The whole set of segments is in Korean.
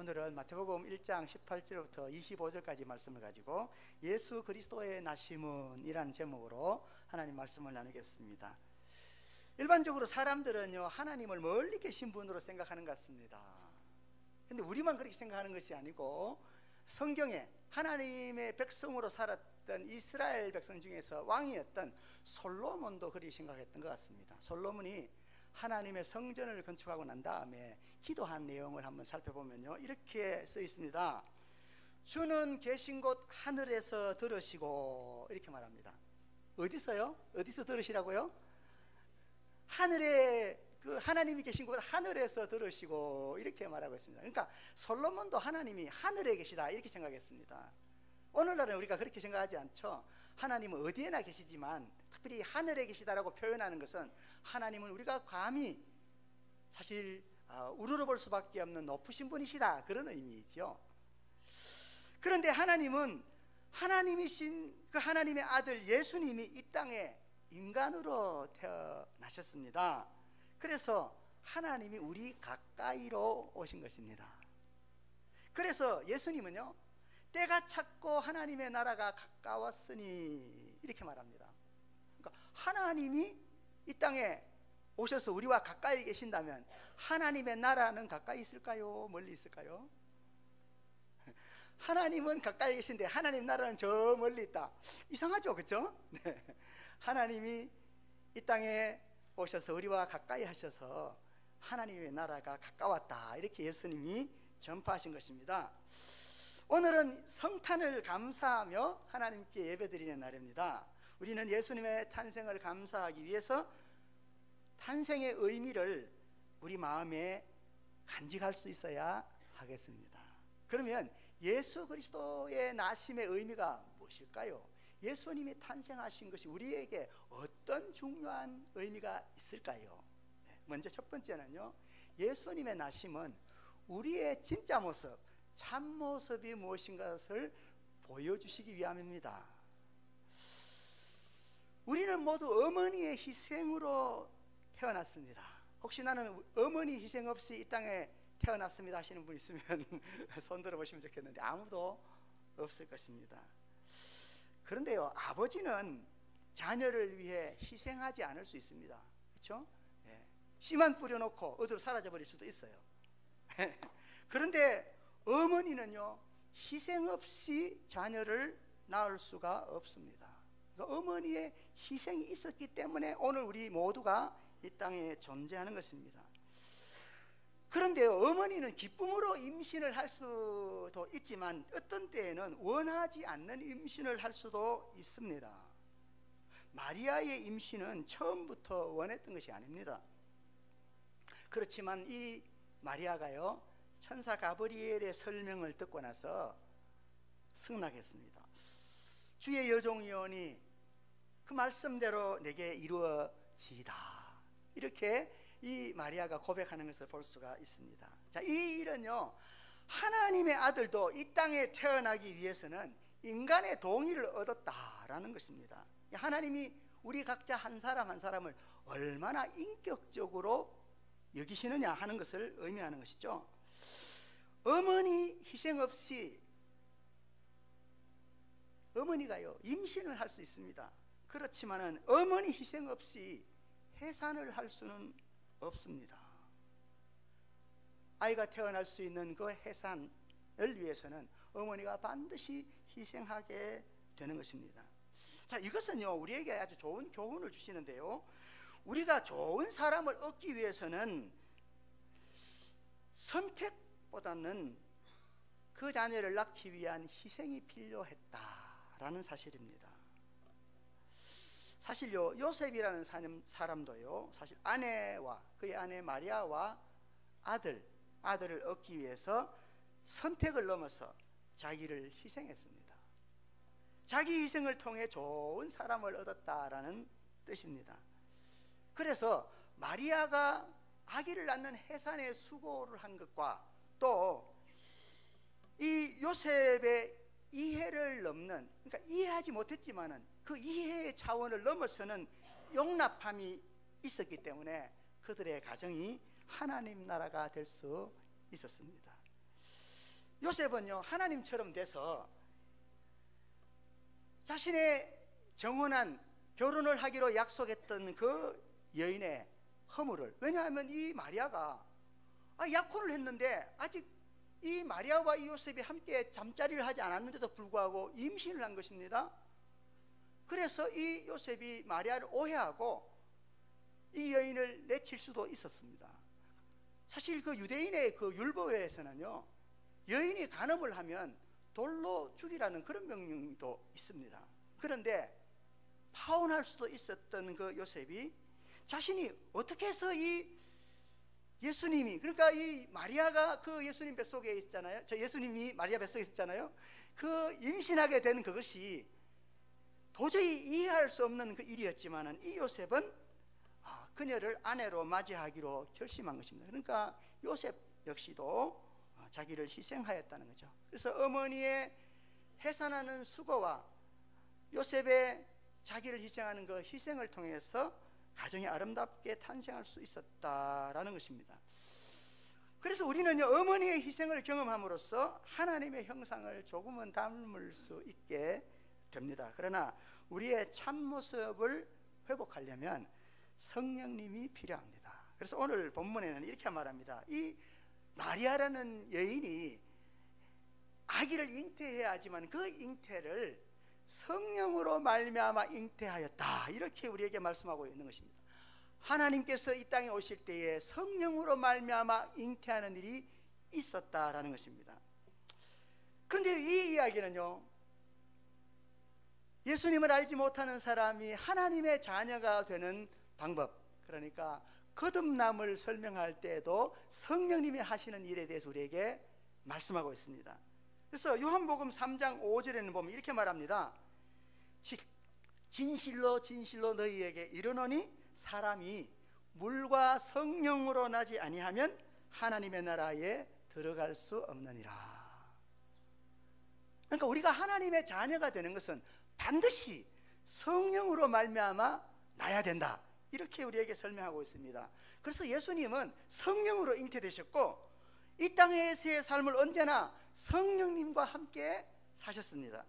오늘은 마태복음 1장 18절부터 25절까지 말씀을 가지고 예수 그리스도의 나심은 이라는 제목으로 하나님 말씀을 나누겠습니다. 일반적으로 사람들은요, 하나님을 멀리 계신 분으로 생각하는 것 같습니다. 근데 우리만 그렇게 생각하는 것이 아니고 성경에 하나님의 백성으로 살았던 이스라엘 백성 중에서 왕이었던 솔로몬도 그렇게 생각했던 것 같습니다. 솔로몬이 하나님의 성전을 건축하고 난 다음에 기도한 내용을 한번 살펴보면요, 이렇게 써 있습니다. 주는 계신 곳 하늘에서 들으시고, 이렇게 말합니다. 어디서요? 어디서 들으시라고요? 하늘에, 그 하나님이 계신 곳 하늘에서 들으시고, 이렇게 말하고 있습니다. 그러니까 솔로몬도 하나님이 하늘에 계시다 이렇게 생각했습니다. 오늘날은 우리가 그렇게 생각하지 않죠. 하나님은 어디에나 계시지만 특별히 하늘에 계시다라고 표현하는 것은 하나님은 우리가 감히 사실 우러러볼 수밖에 없는 높으신 분이시다, 그런 의미이죠. 그런데 하나님은 하나님이신 그 하나님의 아들 예수님이 이 땅에 인간으로 태어나셨습니다. 그래서 하나님이 우리 가까이로 오신 것입니다. 그래서 예수님은요, 때가 찼고 하나님의 나라가 가까웠으니 이렇게 말합니다. 그러니까 하나님이 이 땅에 오셔서 우리와 가까이 계신다면 하나님의 나라는 가까이 있을까요? 멀리 있을까요? 하나님은 가까이 계신데 하나님 나라는 저 멀리 있다. 이상하죠, 그렇죠? 네. 하나님이 이 땅에 오셔서 우리와 가까이 하셔서 하나님의 나라가 가까웠다, 이렇게 예수님이 전파하신 것입니다. 오늘은 성탄을 감사하며 하나님께 예배드리는 날입니다. 우리는 예수님의 탄생을 감사하기 위해서 탄생의 의미를 우리 마음에 간직할 수 있어야 하겠습니다. 그러면 예수 그리스도의 나심의 의미가 무엇일까요? 예수님이 탄생하신 것이 우리에게 어떤 중요한 의미가 있을까요? 먼저 첫 번째는요, 예수님의 나심은 우리의 진짜 모습, 참모습이 무엇인 것을 보여주시기 위함입니다. 우리는 모두 어머니의 희생으로 태어났습니다. 혹시 나는 어머니 희생 없이 이 땅에 태어났습니다 하시는 분 있으면 손 들어보시면 좋겠는데 아무도 없을 것입니다. 그런데요, 아버지는 자녀를 위해 희생하지 않을 수 있습니다. 그렇죠? 씨만 뿌려놓고 어디로 사라져버릴 수도 있어요. 그런데 어머니는요, 희생 없이 자녀를 낳을 수가 없습니다. 그러니까 어머니의 희생이 있었기 때문에 오늘 우리 모두가 이 땅에 존재하는 것입니다. 그런데요, 어머니는 기쁨으로 임신을 할 수도 있지만 어떤 때에는 원하지 않는 임신을 할 수도 있습니다. 마리아의 임신은 처음부터 원했던 것이 아닙니다. 그렇지만 이 마리아가요, 천사 가브리엘의 설명을 듣고 나서 승낙했습니다. 주의 여종이오니 그 말씀대로 내게 이루어지이다, 이렇게 이 마리아가 고백하는 것을 볼 수가 있습니다. 자, 이 일은요, 하나님의 아들도 이 땅에 태어나기 위해서는 인간의 동의를 얻었다라는 것입니다. 하나님이 우리 각자 한 사람 한 사람을 얼마나 인격적으로 여기시느냐 하는 것을 의미하는 것이죠. 어머니 희생 없이 어머니가요, 임신을 할 수 있습니다. 그렇지만은 어머니 희생 없이 해산을 할 수는 없습니다. 아이가 태어날 수 있는 그 해산을 위해서는 어머니가 반드시 희생하게 되는 것입니다. 자, 이것은요, 우리에게 아주 좋은 교훈을 주시는데요, 우리가 좋은 사람을 얻기 위해서는 선택보다는 그 자녀를 낳기 위한 희생이 필요했다라는 사실입니다. 사실요, 요셉이라는 사람도요, 사실 아내와 그의 아내 마리아와 아들을 얻기 위해서 선택을 넘어서 자기를 희생했습니다. 자기 희생을 통해 좋은 사람을 얻었다라는 뜻입니다. 그래서 마리아가 아기를 낳는 해산의 수고를 한 것과 또 이 요셉의 이해를 넘는, 그러니까 이해하지 못했지만은 그 이해의 차원을 넘어서는 용납함이 있었기 때문에 그들의 가정이 하나님 나라가 될 수 있었습니다. 요셉은요 하나님처럼 돼서 자신의 정혼한 결혼을 하기로 약속했던 그 여인의 허물을, 왜냐하면 이 마리아가 약혼을 했는데 아직 이 마리아와 이 요셉이 함께 잠자리를 하지 않았는데도 불구하고 임신을 한 것입니다. 그래서 이 요셉이 마리아를 오해하고 이 여인을 내칠 수도 있었습니다. 사실 그 유대인의 그 율법에서는요 여인이 간음을 하면 돌로 죽이라는 그런 명령도 있습니다. 그런데 파혼할 수도 있었던 그 요셉이 자신이 어떻게 해서 이 예수님이, 그러니까 이 마리아가 그 예수님 뱃속에 있잖아요. 저 예수님이 마리아 뱃속에 있잖아요. 그 임신하게 된 그것이 도저히 이해할 수 없는 그 일이었지만은 이 요셉은 그녀를 아내로 맞이하기로 결심한 것입니다. 그러니까 요셉 역시도 자기를 희생하였다는 거죠. 그래서 어머니의 해산하는 수고와 요셉의 자기를 희생하는 그 희생을 통해서 가정이 아름답게 탄생할 수 있었다라는 것입니다. 그래서 우리는요 어머니의 희생을 경험함으로써 하나님의 형상을 조금은 닮을 수 있게 됩니다. 그러나 우리의 참모습을 회복하려면 성령님이 필요합니다. 그래서 오늘 본문에는 이렇게 말합니다. 이 마리아라는 여인이 아기를 잉태해야 하지만 그 잉태를 성령으로 말미암아 잉태하였다, 이렇게 우리에게 말씀하고 있는 것입니다. 하나님께서 이 땅에 오실 때에 성령으로 말미암아 잉태하는 일이 있었다라는 것입니다. 그런데 이 이야기는요 예수님을 알지 못하는 사람이 하나님의 자녀가 되는 방법, 그러니까 거듭남을 설명할 때에도 성령님이 하시는 일에 대해서 우리에게 말씀하고 있습니다. 그래서 요한복음 3장 5절에는 보면 이렇게 말합니다. 진실로 진실로 너희에게 이르노니 사람이 물과 성령으로 나지 아니하면 하나님의 나라에 들어갈 수 없느니라. 그러니까 우리가 하나님의 자녀가 되는 것은 반드시 성령으로 말미암아 나야 된다, 이렇게 우리에게 설명하고 있습니다. 그래서 예수님은 성령으로 잉태되셨고 이 땅에서의 삶을 언제나 성령님과 함께 사셨습니다.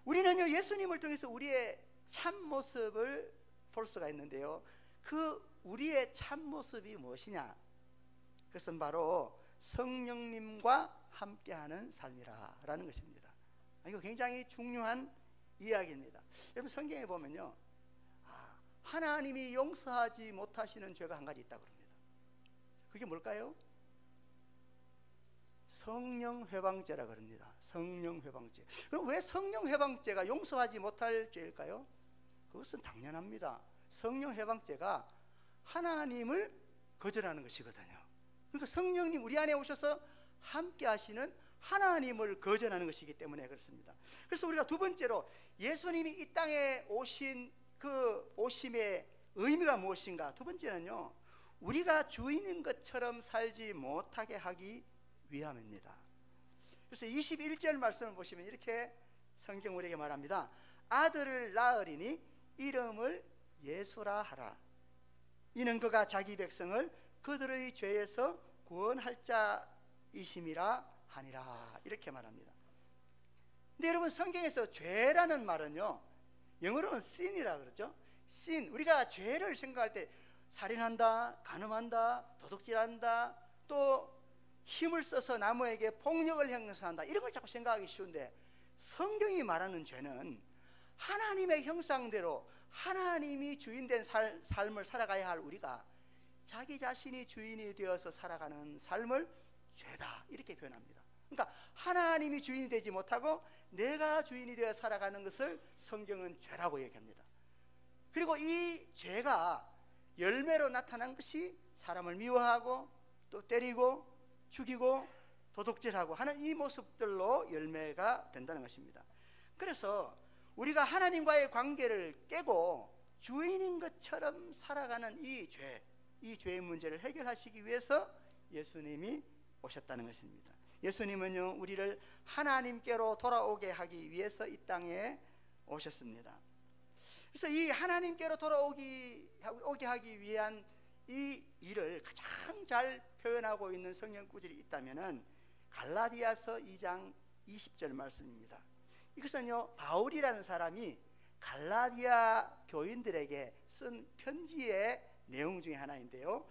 우리는요 예수님을 통해서 우리의 참모습을 볼 수가 있는데요, 그 우리의 참모습이 무엇이냐? 그것은 바로 성령님과 함께하는 삶이라는 것입니다. 이거 굉장히 중요한 이야기입니다. 여러분 성경에 보면요 하나님이 용서하지 못하시는 죄가 한 가지 있다고 합니다. 그게 뭘까요? 성령회방죄라고 합니다. 성령회방죄. 그럼 왜 성령회방죄가 용서하지 못할 죄일까요? 그것은 당연합니다. 성령회방죄가 하나님을 거절하는 것이거든요. 그러니까 성령님 우리 안에 오셔서 함께 하시는 하나님을 거절하는 것이기 때문에 그렇습니다. 그래서 우리가 두 번째로 예수님이 이 땅에 오신 그 오심의 의미가 무엇인가? 두 번째는요 우리가 주인인 것처럼 살지 못하게 하기 위함입니다. 그래서 21절 말씀을 보시면 이렇게 성경 우리에게 말합니다. 아들을 낳으리니 이름을 예수라 하라. 이는 그가 자기 백성을 그들의 죄에서 구원할 자이심이라 하니라, 이렇게 말합니다. 근데 여러분 성경에서 죄라는 말은요 영어로는 sin이라 그러죠. sin, 우리가 죄를 생각할 때 살인한다, 간음한다, 도둑질한다, 또 힘을 써서 남에게 폭력을 행사한다, 이런 걸 자꾸 생각하기 쉬운데 성경이 말하는 죄는 하나님의 형상대로 하나님이 주인된 삶을 살아가야 할 우리가 자기 자신이 주인이 되어서 살아가는 삶을 죄다, 이렇게 표현합니다. 그러니까 하나님이 주인이 되지 못하고 내가 주인이 되어 살아가는 것을 성경은 죄라고 얘기합니다. 그리고 이 죄가 열매로 나타난 것이 사람을 미워하고 또 때리고 죽이고 도둑질하고 하는 이 모습들로 열매가 된다는 것입니다. 그래서 우리가 하나님과의 관계를 깨고 주인인 것처럼 살아가는 이 죄의 문제를 해결하시기 위해서 예수님이 오셨다는 것입니다. 예수님은요 우리를 하나님께로 돌아오게 하기 위해서 이 땅에 오셨습니다. 그래서 이 하나님께로 돌아오게 하기 위한 이 일을 가장 잘 표현하고 있는 성경 구절이 있다면은 갈라디아서 2장 20절 말씀입니다. 이것은요, 바울이라는 사람이 갈라디아 교인들에게 쓴 편지의 내용 중에 하나인데요,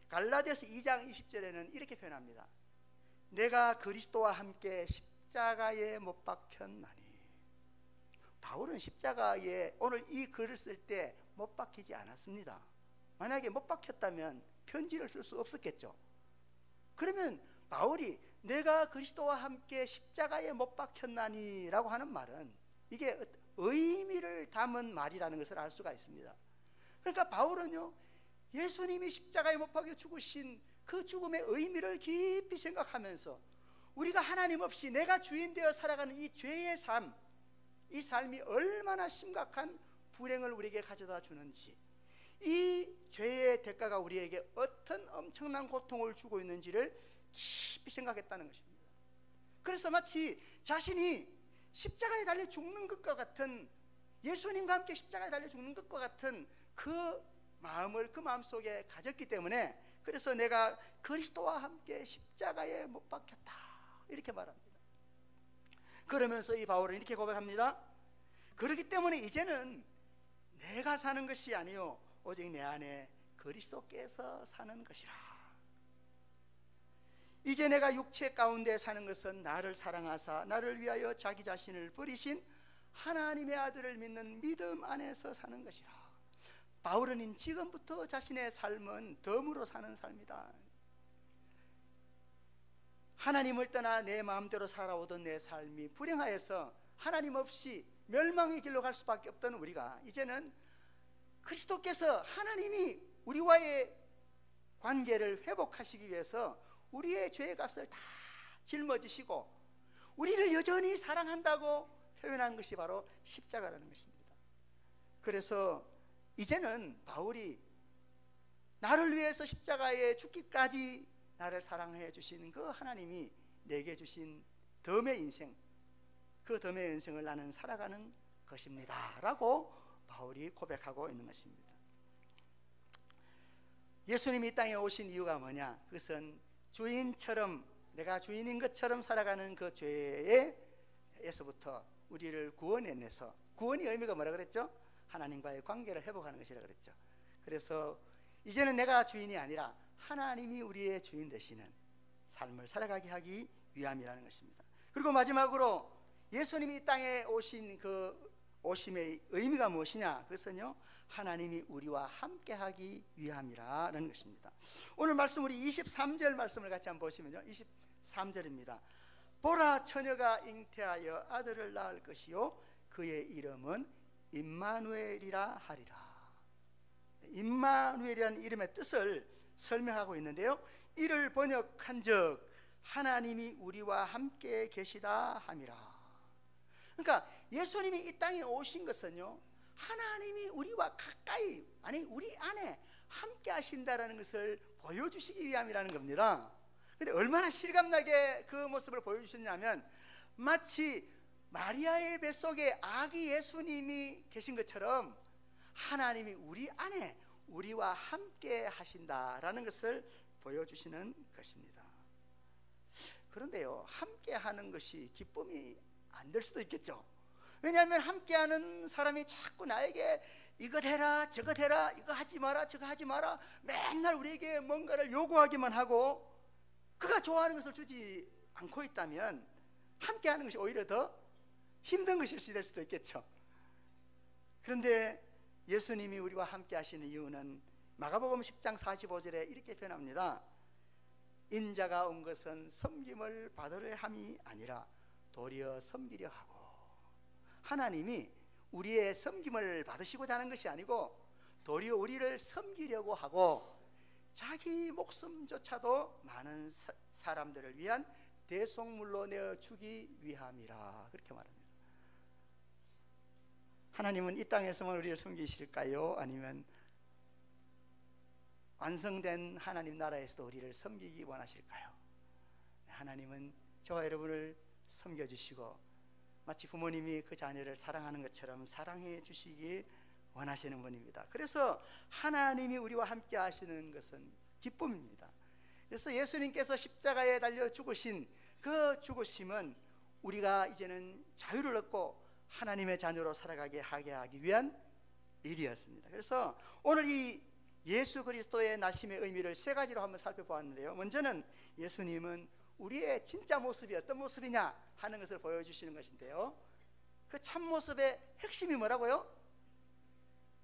갈라디아서 2장 20절에는 이렇게 표현합니다. 내가 그리스도와 함께 십자가에 못 박혔나니. 바울은 십자가에 오늘 이 글을 쓸 때 못 박히지 않았습니다. 만약에 못 박혔다면 편지를 쓸 수 없었겠죠. 그러면 바울이 내가 그리스도와 함께 십자가에 못 박혔나니 라고 하는 말은 이게 의미를 담은 말이라는 것을 알 수가 있습니다. 그러니까 바울은요, 예수님이 십자가에 못 박혀 죽으신 그 죽음의 의미를 깊이 생각하면서 우리가 하나님 없이 내가 주인 되어 살아가는 이 죄의 삶, 이 삶이 얼마나 심각한 불행을 우리에게 가져다 주는지, 이 죄의 대가가 우리에게 어떤 엄청난 고통을 주고 있는지를 깊이 생각했다는 것입니다. 그래서 마치 자신이 십자가에 달려 죽는 것과 같은, 예수님과 함께 십자가에 달려 죽는 것과 같은 그 마음을 그 마음속에 가졌기 때문에, 그래서 내가 그리스도와 함께 십자가에 못 박혔다 이렇게 말합니다. 그러면서 이 바울은 이렇게 고백합니다. 그렇기 때문에 이제는 내가 사는 것이 아니요 오직 내 안에 그리스도께서 사는 것이라. 이제 내가 육체 가운데 사는 것은 나를 사랑하사 나를 위하여 자기 자신을 버리신 하나님의 아들을 믿는 믿음 안에서 사는 것이라. 바울은 지금부터 자신의 삶은 덤으로 사는 삶이다. 하나님을 떠나 내 마음대로 살아오던 내 삶이 불행하여서 하나님 없이 멸망의 길로 갈 수밖에 없던 우리가, 이제는 그리스도께서 하나님이 우리와의 관계를 회복하시기 위해서 우리의 죄의 값을 다 짊어지시고 우리를 여전히 사랑한다고 표현한 것이 바로 십자가라는 것입니다. 그래서 이제는 바울이 나를 위해서 십자가에 죽기까지 나를 사랑해 주신 그 하나님이 내게 주신 덤의 인생, 그 덤의 인생을 나는 살아가는 것입니다 라고 바울이 고백하고 있는 것입니다. 예수님이 이 땅에 오신 이유가 뭐냐? 그것은 주인처럼, 내가 주인인 것처럼 살아가는 그 죄에서부터 우리를 구원해내서, 구원의 의미가 뭐라 그랬죠? 하나님과의 관계를 회복하는 것이라 그랬죠. 그래서 이제는 내가 주인이 아니라 하나님이 우리의 주인 되시는 삶을 살아가게 하기 위함이라는 것입니다. 그리고 마지막으로 예수님이 이 땅에 오신 그 오심의 의미가 무엇이냐? 그것은요, 하나님이 우리와 함께하기 위함이라는 것입니다. 오늘 말씀, 우리 23절 말씀을 같이 한번 보시면요, 23절입니다. 보라, 처녀가 잉태하여 아들을 낳을 것이요 그의 이름은 임마누엘이라 하리라. 임마누엘이라는 이름의 뜻을 설명하고 있는데요, 이를 번역한즉 하나님이 우리와 함께 계시다 함이라. 그러니까 예수님이 이 땅에 오신 것은요, 하나님이 우리와 가까이, 아니 우리 안에 함께 하신다라는 것을 보여주시기 위함이라는 겁니다. 근데 얼마나 실감나게 그 모습을 보여주셨냐면, 마치 마리아의 뱃속에 아기 예수님이 계신 것처럼 하나님이 우리 안에 우리와 함께 하신다라는 것을 보여주시는 것입니다. 그런데요, 함께 하는 것이 기쁨이 안 될 수도 있겠죠. 왜냐하면 함께하는 사람이 자꾸 나에게 이거 해라 저거 해라, 이거 하지 마라 저거 하지 마라, 맨날 우리에게 뭔가를 요구하기만 하고 그가 좋아하는 것을 주지 않고 있다면 함께하는 것이 오히려 더 힘든 것일 수도 있겠죠. 그런데 예수님이 우리와 함께 하시는 이유는 마가복음 10장 45절에 이렇게 표현합니다. 인자가 온 것은 섬김을 받으려 함이 아니라 도리어 섬기려 하고. 하나님이 우리의 섬김을 받으시고자 하는 것이 아니고 도리어 우리를 섬기려고 하고 자기 목숨조차도 많은 사람들을 위한 대속물로 내어 주기 위함이라, 그렇게 말합니다. 하나님은 이 땅에서만 우리를 섬기실까요? 아니면 완성된 하나님 나라에서도 우리를 섬기기 원하실까요? 하나님은 저와 여러분을 섬겨주시고 마치 부모님이 그 자녀를 사랑하는 것처럼 사랑해 주시기 원하시는 분입니다. 그래서 하나님이 우리와 함께 하시는 것은 기쁨입니다. 그래서 예수님께서 십자가에 달려 죽으신 그 죽으심은 우리가 이제는 자유를 얻고 하나님의 자녀로 살아가게 하기 위한 일이었습니다. 그래서 오늘 이 예수 그리스도의 나심의 의미를 세 가지로 한번 살펴보았는데요. 먼저는 예수님은 우리의 진짜 모습이 어떤 모습이냐 하는 것을 보여주시는 것인데요, 그 참모습의 핵심이 뭐라고요?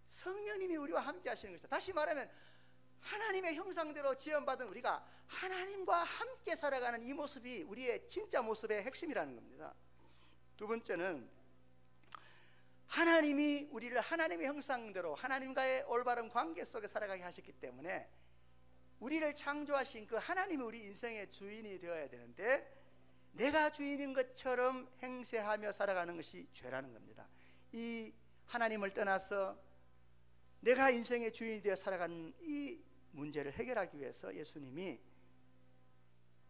성령님이 우리와 함께 하시는 것이다. 다시 말하면 하나님의 형상대로 지음받은 우리가 하나님과 함께 살아가는 이 모습이 우리의 진짜 모습의 핵심이라는 겁니다. 두 번째는 하나님이 우리를 하나님의 형상대로 하나님과의 올바른 관계 속에 살아가게 하셨기 때문에 우리를 창조하신 그 하나님이 우리 인생의 주인이 되어야 되는데, 내가 주인인 것처럼 행세하며 살아가는 것이 죄라는 겁니다. 이 하나님을 떠나서 내가 인생의 주인이 되어 살아가는 이 문제를 해결하기 위해서 예수님이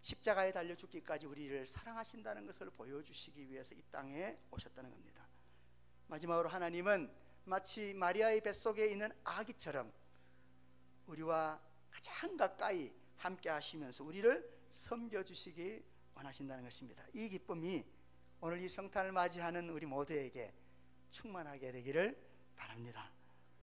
십자가에 달려 죽기까지 우리를 사랑하신다는 것을 보여주시기 위해서 이 땅에 오셨다는 겁니다. 마지막으로 하나님은 마치 마리아의 뱃속에 있는 아기처럼 우리와 가장 가까이 함께 하시면서 우리를 섬겨주시기 원하신다는 것입니다. 이 기쁨이 오늘 이 성탄을 맞이하는 우리 모두에게 충만하게 되기를 바랍니다.